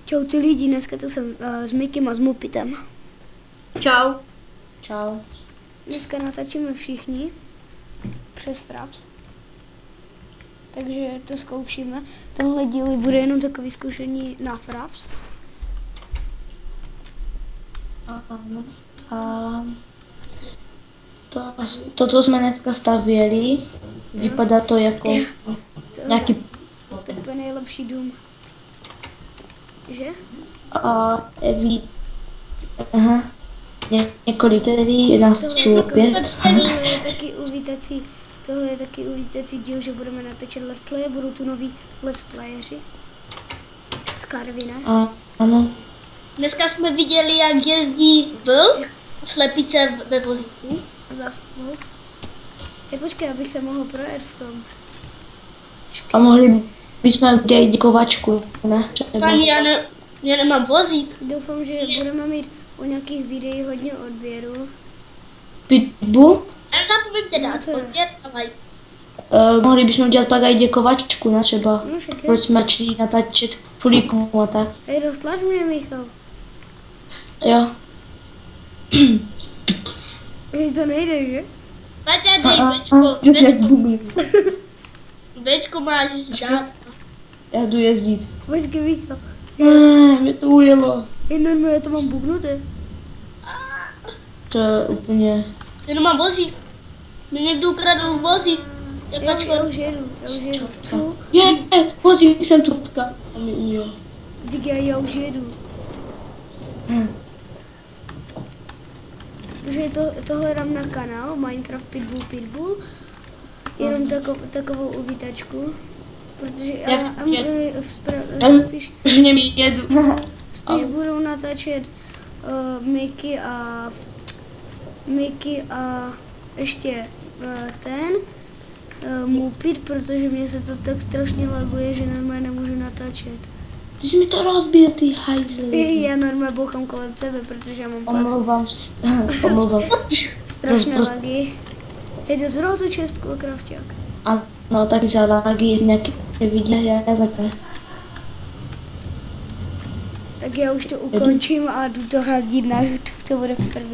Čau lidi, dneska to jsem s Mikim a s Mupitem. Čau. Čau. Dneska natáčíme všichni přes Fraps. Takže to zkoušíme. Tenhle díl bude jenom takový zkoušení na Fraps. Toto jsme dneska stavěli. Vypadá to jako nějaký... To je úplně nejlepší dům. Že? Několik tedy, nás jsou 5. Tohle je taky uvítací díl, že budeme natáčet let's play, budou tu noví let's playeři. Z Karvina. Ano. Dneska jsme viděli, jak jezdí vlk, slepice ve vozíku. Zas vlk. Počkej, abych se mohl projet v tom. A mohli bychom udělat děkovačku, ne? Pani, já nemám vozík. Doufám, že budeme mít o nějakých videí hodně odběrů. Pitbull? Nezapomeňte dát odběr a like. Mohli bychom udělat pak i děkovačku, ne třeba. No, však Proč jsme šli natáčet fulíku a tak. Hej, roztlač mě, Michal. Jo. Hej, to nejde, že? Maťa, dej Bčko. Ty jsi jak bublí. Bčko máš dát. Já jdu jezdit. Počkej, Michal. Mě to ujelo. Hej, normálně, já to mám bugnuté. To je úplně... Já nemám vozík. Mě někdo ukradl vozík. Já už jedu. Co? Vozík jsem tu potkal. A mi ujel. Díky, já už jedu. Takže tohle dám na kanál Minecraft Pitbull. Jenom takovou uvítačku. Protože Už mě jedu. Spíš budou natáčet Miky a ještě ten Mupit, protože mě se to tak strašně laguje, že normálně nemůžu natáčet. Ty jsi mi to rozbil, ty hajzli. Já normálně bouchám kolem sebe, protože já mám Omlouvám. strašné lagy. Jde zrovna tu čestku a krafťák. Ano, taky za lagy nějaké videa, já takhle. Tak já už to ukončím a jdu to hadit na YouTube, to bude v první.